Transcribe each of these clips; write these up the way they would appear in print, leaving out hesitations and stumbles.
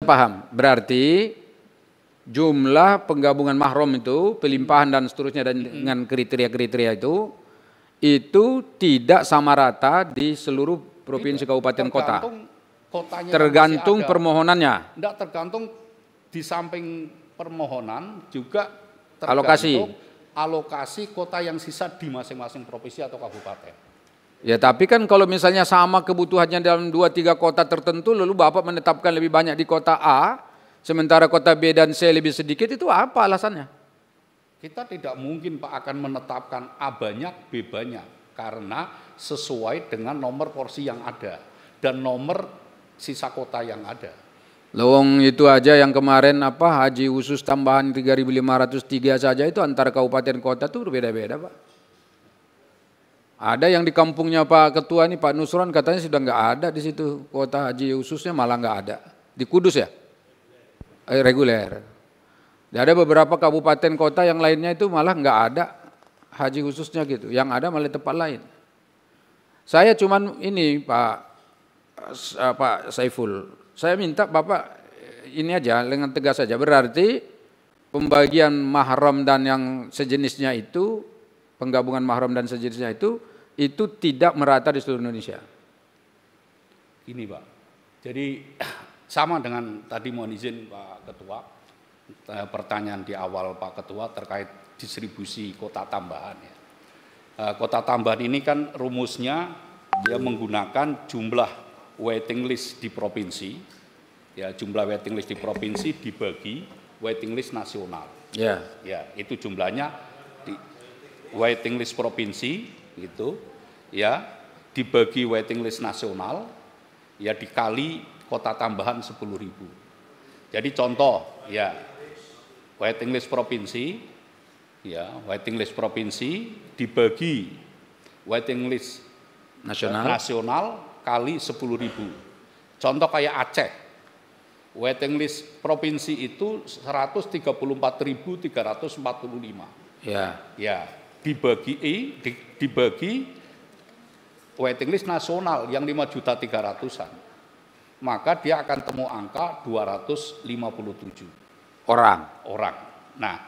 paham. Berarti jumlah penggabungan mahram itu, pelimpahan dan seterusnya dan dengan kriteria-kriteria itu tidak sama rata di seluruh provinsi, kabupaten, kota. Kotanya tergantung permohonannya. Tidak, tergantung di samping permohonan juga tergantung alokasi kota yang sisa di masing-masing provinsi atau kabupaten. Ya, tapi kan kalau misalnya sama kebutuhannya dalam 2-3 kota tertentu, lalu Bapak menetapkan lebih banyak di kota A, sementara kota B dan C lebih sedikit, itu apa alasannya? Kita tidak mungkin Pak akan menetapkan A banyak, B banyak, karena sesuai dengan nomor porsi yang ada dan nomor sisa kota yang ada. Lowong itu aja yang kemarin haji khusus tambahan 3.503 saja itu antara kabupaten kota tuh berbeda-beda, Pak. Ada yang di kampungnya Pak Ketua ini, Pak Nusron, katanya sudah nggak ada di situ kota haji khususnya, malah nggak ada. Di Kudus ya? Reguler. Dan ada beberapa kabupaten kota yang lainnya itu malah nggak ada haji khususnya gitu. Yang ada malah tempat lain. Saya cuman ini Pak Saiful, saya minta Bapak ini aja dengan tegas saja. Berarti pembagian mahram dan yang sejenisnya itu, penggabungan mahram dan sejenisnya itu tidak merata di seluruh Indonesia. Ini Pak, jadi sama dengan tadi mohon izin Pak Ketua, pertanyaan di awal Pak Ketua terkait distribusi kota tambahan ya. Kota tambahan ini kan rumusnya dia menggunakan jumlah waiting list di provinsi, ya jumlah waiting list di provinsi dibagi waiting list nasional. Ya. Ya, itu jumlahnya di waiting list provinsi gitu, ya dibagi waiting list nasional, ya dikali kota tambahan 10.000. Jadi contoh, ya waiting list provinsi, ya waiting list provinsi dibagi waiting list nasional kali 10.000. Contoh kayak Aceh, waiting list provinsi itu 134.345. Ya. Ya, dibagi waiting list nasional yang 5.300.000-an. Maka dia akan temu angka 257 orang. Nah,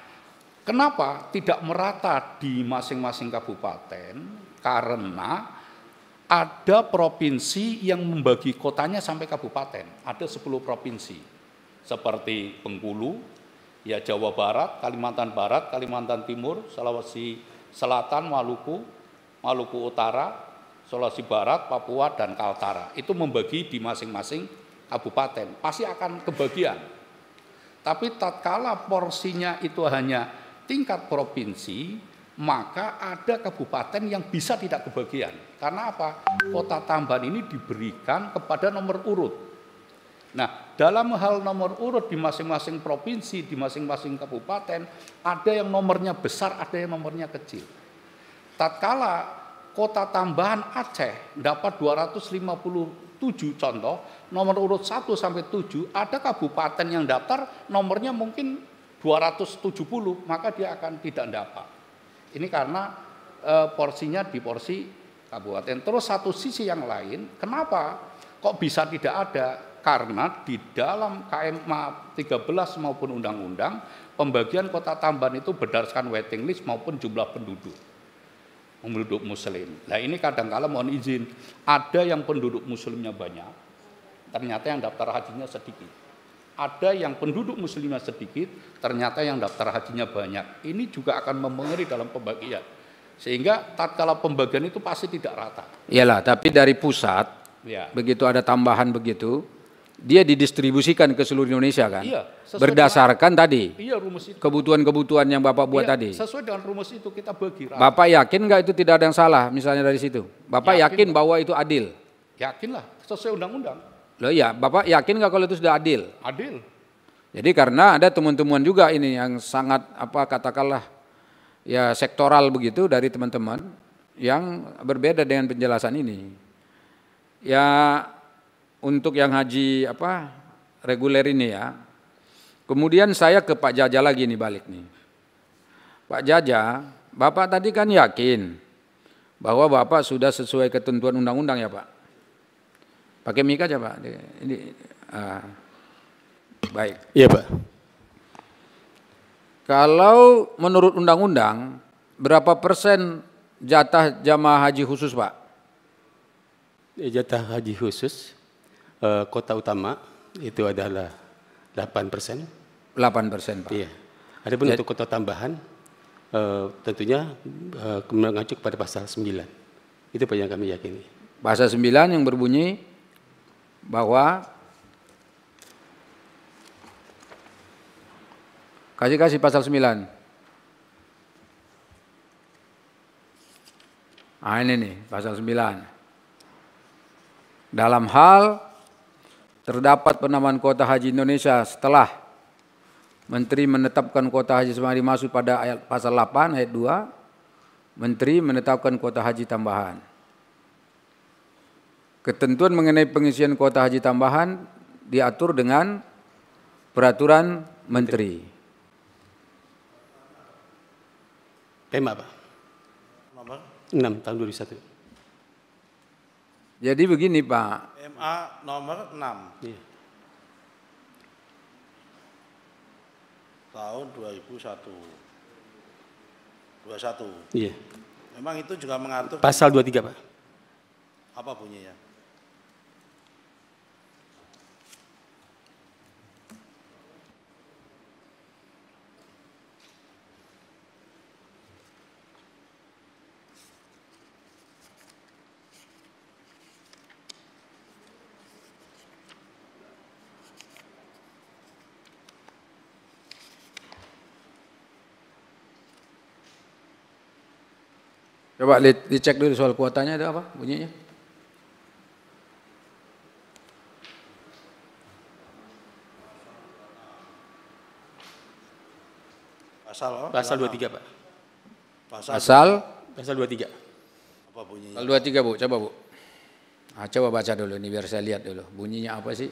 kenapa tidak merata di masing-masing kabupaten? Karena ada provinsi yang membagi kotanya sampai kabupaten. Ada 10 provinsi. Seperti Bengkulu, ya Jawa Barat, Kalimantan Barat, Kalimantan Timur, Sulawesi Selatan, Maluku Utara, Sulawesi Barat, Papua, dan Kaltara. Itu membagi di masing-masing kabupaten. Pasti akan kebagian. Tapi tatkala porsinya itu hanya tingkat provinsi, maka ada kabupaten yang bisa tidak kebagian. Karena apa? Kota tambahan ini diberikan kepada nomor urut. Nah, dalam hal nomor urut di masing-masing provinsi, di masing-masing kabupaten, ada yang nomornya besar, ada yang nomornya kecil. Tatkala kota tambahan Aceh dapat 257 contoh, nomor urut 1 sampai 7, ada kabupaten yang daftar nomornya mungkin 270, maka dia akan tidak dapat. Ini karena porsinya di porsi kabupaten. Terus satu sisi yang lain, kenapa kok bisa tidak ada? Karena di dalam KMA 13 maupun undang-undang, pembagian kota tambahan itu berdasarkan waiting list maupun jumlah penduduk muslim. Nah ini kadang-kala mohon izin, ada yang penduduk muslimnya banyak, ternyata yang daftar hajinya sedikit. Ada yang penduduk muslimnya sedikit, ternyata yang daftar hajinya banyak. Ini juga akan mempengaruhi dalam pembagian. Sehingga tatkala pembagian itu pasti tidak rata. Iyalah, tapi dari pusat, ya, begitu ada tambahan begitu, dia didistribusikan ke seluruh Indonesia kan? Iya, berdasarkan dengan, tadi rumus itu. Kebutuhan-kebutuhan yang Bapak buat tadi. Sesuai dengan rumus itu kita bagi rata. Bapak yakin nggak itu tidak ada yang salah misalnya dari situ? Bapak yakin bahwa itu adil? Yakinlah, sesuai undang-undang. Loh ya, Bapak yakin nggak kalau itu sudah adil? Adil. Jadi karena ada teman-teman juga ini yang sangat katakanlah ya sektoral begitu dari teman-teman yang berbeda dengan penjelasan ini. Ya untuk yang haji reguler ini ya. Kemudian saya ke Pak Jaja lagi nih balik nih. Pak Jaja, Bapak tadi kan yakin bahwa Bapak sudah sesuai ketentuan undang-undang ya Pak? Pakai mic aja Pak. Ini, Baik. Iya Pak. Kalau menurut undang-undang, berapa persen jatah jamaah haji khusus, Pak? Jatah haji khusus kota utama itu adalah 8%. 8%, Pak. Iya. Adapun untuk kota tambahan tentunya mengacu kepada pasal 9. Itu Pak yang kami yakini. Pasal 9 yang berbunyi bahwa kasih pasal 9. Ah ini nih pasal 9. Dalam hal terdapat penambahan kuota haji Indonesia setelah Menteri menetapkan kuota haji sebagaimana dimaksud pada ayat pasal 8 ayat 2, Menteri menetapkan kuota haji tambahan. Ketentuan mengenai pengisian kuota haji tambahan diatur dengan peraturan Menteri. PMA Pak. Nomor 6 tahun 2001. Jadi begini Pak. MA nomor 6 Iya. tahun 2001. Iya. Memang itu juga mengatur Pasal 23 Pak. apa bunyinya? Coba dicek dulu soal kuotanya ada apa bunyinya. Pasal 23 Pak. Pasal 23. apa bunyinya? Pasal 23 Bu, coba Bu. Nah, coba baca dulu nih biar saya lihat dulu. Bunyinya apa sih?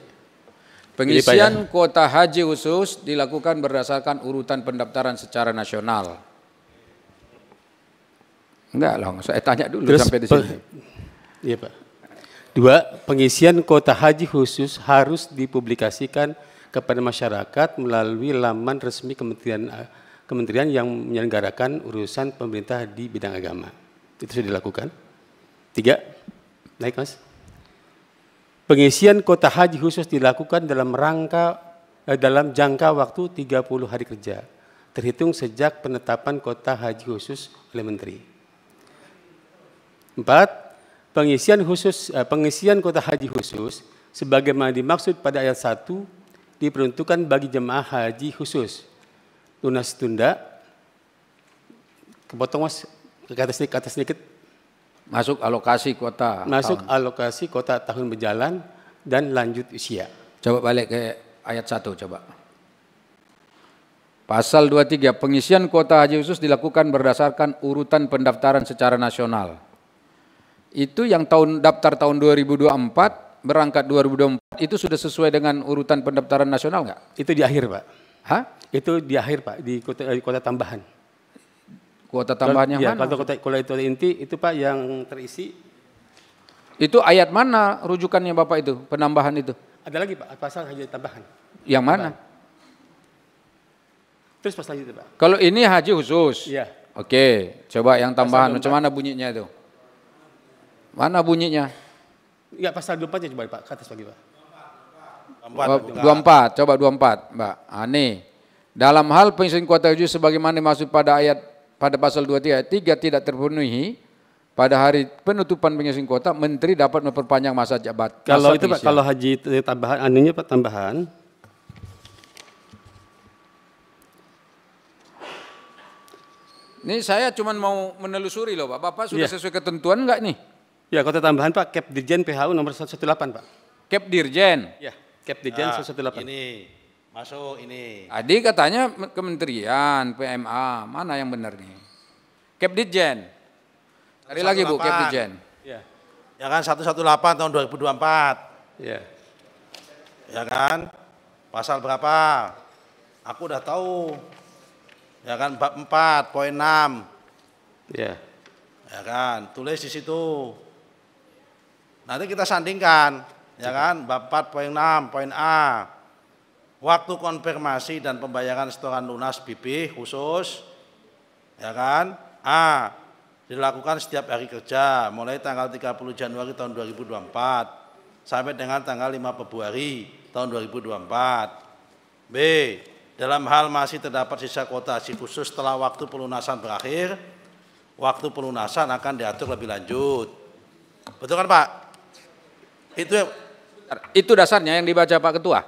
Pengisian kuota haji khusus dilakukan berdasarkan urutan pendaftaran secara nasional. Enggak loh, saya tanya dulu Terus, sampai di sini. Iya Pak. 2. Pengisian kuota haji khusus harus dipublikasikan kepada masyarakat melalui laman resmi kementerian yang menyelenggarakan urusan pemerintah di bidang agama. Itu sudah dilakukan. 3. Naik Mas. Pengisian kuota haji khusus dilakukan dalam jangka waktu 30 hari kerja, terhitung sejak penetapan kuota haji khusus oleh Menteri. 4. Pengisian kuota haji khusus sebagaimana dimaksud pada ayat 1 diperuntukkan bagi jemaah haji khusus. Lunas tunda, kepotong Mas, ke atas sedikit. Masuk alokasi kuota. Masuk alokasi kuota tahun berjalan dan lanjut usia. Coba balik ke ayat 1 coba. Pasal 23, pengisian kuota haji khusus dilakukan berdasarkan urutan pendaftaran secara nasional. Itu yang daftar tahun 2024, berangkat 2024, itu sudah sesuai dengan urutan pendaftaran nasional nggak? Itu di akhir Pak. Hah? Itu di akhir Pak, di kuota tambahan. Kuota tambahan yang ya, mana? Kalau kuota inti itu Pak yang terisi. Itu ayat mana rujukannya Bapak itu, penambahan itu? Ada lagi Pak, pasal haji tambahan. Yang mana? Terus pasal itu Pak. Kalau ini haji khusus. Iya. Oke, coba yang tambahan, macam mana bunyinya itu? Mana bunyinya? Enggak, pasal 24 coba Pak, ke atas lagi Pak. 24, coba 24 Mbak. Nih, dalam hal pengisian kuota haji sebagaimana dimaksud pada pasal 23 ayat 3 tidak terpenuhi pada hari penutupan pengisian kuota, Menteri dapat memperpanjang masa jabatan. Kalau itu Pak, kalau haji tambahan, anunya Pak tambahan. Ini saya cuma mau menelusuri loh Pak. Bapak sudah sesuai ketentuan enggak nih? Ya, kuota tambahan Pak, Kep Dirjen PHU nomor 118 Pak. Kep Dirjen. Ya, Kep Dirjen 118. Ini masuk ini. Tadi katanya kementerian, PMA, mana yang benar nih? Kep Dirjen. Cari lagi Bu, Kep Dirjen. Ya. Ya kan 118 tahun 2024. Ya. Ya kan? Pasal berapa? Aku udah tahu. Ya kan bab 4 poin 6. Ya. Ya kan? Tulis di situ. Nanti kita sandingkan. Ya kan? Bab 4 poin 6 poin A. waktu konfirmasi dan pembayaran setoran lunas BP khusus, ya kan? A. Dilakukan setiap hari kerja mulai tanggal 30 Januari tahun 2024 sampai dengan tanggal 5 Februari tahun 2024. B. Dalam hal masih terdapat sisa kuota haji khusus setelah waktu pelunasan berakhir, waktu pelunasan akan diatur lebih lanjut. Betul kan Pak? Itu dasarnya yang dibaca Pak Ketua.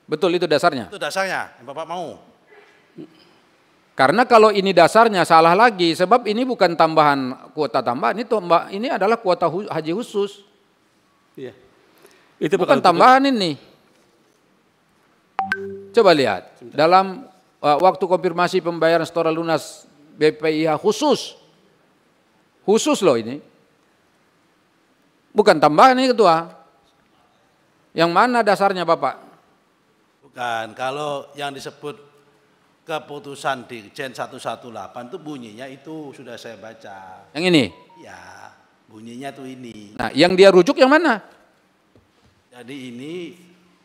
Betul, itu dasarnya. Itu dasarnya yang Bapak mau. Karena kalau ini dasarnya salah lagi, sebab ini bukan tambahan kuota tambahan, ini adalah kuota haji khusus. Iya. Itu bukan tambahan ini. Coba lihat, dalam waktu konfirmasi pembayaran setoran lunas BPIH khusus loh ini. Bukan tambahan ini Ketua. Yang mana dasarnya Bapak? Bukan, kalau yang disebut keputusan Dirjen 118 itu bunyinya itu sudah saya baca. Yang ini? Ya, bunyinya tuh ini. Nah, yang dia rujuk yang mana? Jadi ini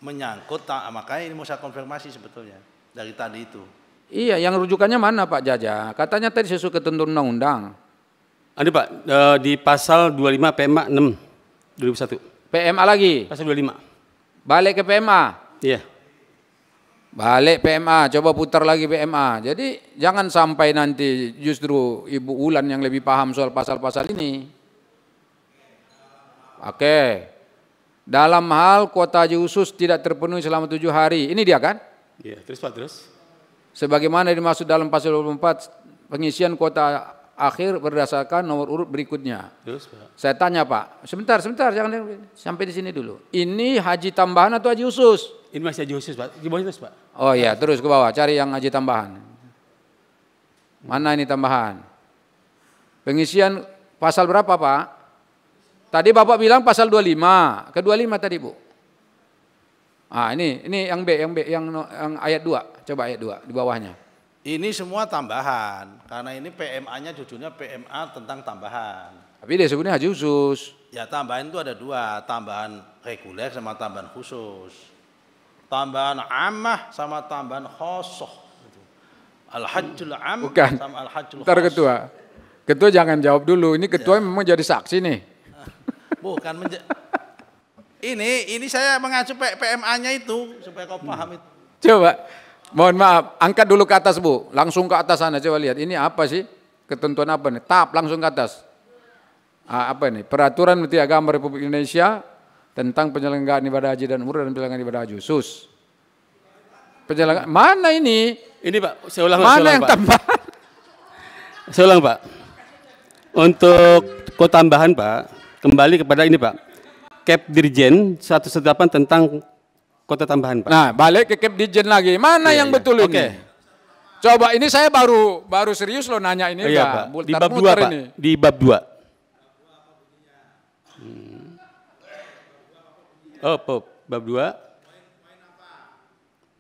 menyangkut, makanya ini mau saya konfirmasi sebetulnya dari tadi itu. Iya, yang rujukannya mana Pak Jaja? Katanya tadi sesuai ketentuan undang-undang. Ada Pak, di pasal 25 PMA 6 2001. PMA lagi? Pasal 25. Balik ke PMA? Iya. Balik PMA, coba putar lagi PMA. Jadi jangan sampai nanti justru Ibu Ulan yang lebih paham soal pasal-pasal ini. Oke. Dalam hal kuota haji khusus tidak terpenuhi selama 7 hari. Ini dia kan? Iya, terus Pak, terus. Sebagaimana dimaksud dalam pasal 24, pengisian kuota akhir berdasarkan nomor urut berikutnya. Terus Pak. Saya tanya Pak, sebentar, jangan sampai di sini dulu. Ini haji tambahan atau haji khusus? Ini masih haji khusus Pak, di bawah terus Pak. Oh iya, terus ke bawah, cari yang haji tambahan. Mana ini tambahan? Pengisian pasal berapa Pak? Tadi Bapak bilang pasal 25, ke 25 tadi Bu. Ah ini yang B, yang ayat 2, coba ayat 2 di bawahnya. Ini semua tambahan, karena ini PMA-nya judulnya PMA tentang tambahan. Tapi dia sebutnya haji khusus. Ya tambahan itu ada 2, tambahan reguler sama tambahan khusus. Tambahan ammah sama tambahan khosoh. Al-hajjul am sama al-hajjul khosoh. Bentar Ketua jangan jawab dulu, ini Ketua memang jadi saksi nih. Bukan, ini saya mengacu PMA-nya itu, supaya kau paham itu. Coba, mohon maaf, angkat dulu ke atas Bu, langsung ke atas sana, coba lihat, ini apa sih? Ketentuan apa nih? Tap, langsung ke atas. Apa ini? Peraturan Menteri Agama Republik Indonesia tentang penyelenggaraan ibadah haji dan umroh dan penyelenggaraan ibadah haji khusus. Penyelenggaraan mana ini? Ini Pak, saya ulang. Mana yang tambahan? Saya ulang Pak. Untuk kota tambahan Pak, kembali kepada ini Pak. Kep Dirjen 118 tentang kota tambahan Pak. Nah, balik ke Kep Dirjen lagi. Mana yang betul ini? Oke. Coba ini saya baru serius loh nanya ini. Iya Pak. Di bab 2 Pak. Ini. Di bab 2. Oh, bab 2.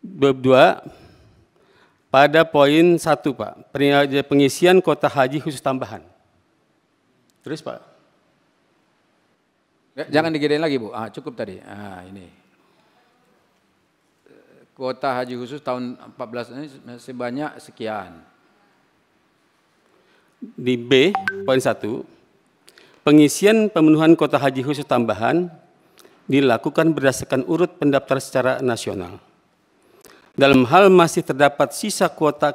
Bab 2 pada poin 1 Pak, pengisian kuota haji khusus tambahan. Terus Pak. Jangan digedein lagi Bu, cukup tadi. Ini. Kuota haji khusus tahun 14 ini sebanyak sekian. Di B, poin 1, pengisian pemenuhan kuota haji khusus tambahan dilakukan berdasarkan urut pendaftar secara nasional. Dalam hal masih terdapat sisa kuota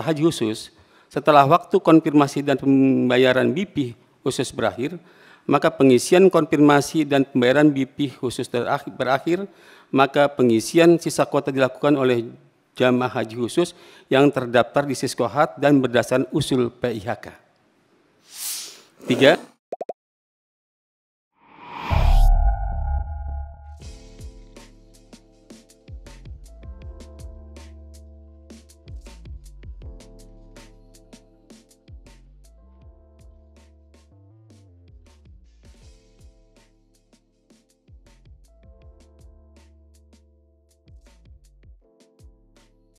haji khusus setelah waktu konfirmasi dan pembayaran BP khusus berakhir, maka pengisian konfirmasi dan pembayaran BP khusus berakhir, maka pengisian sisa kuota dilakukan oleh jamaah haji khusus yang terdaftar di Siskohat dan berdasarkan usul PIHK. 3.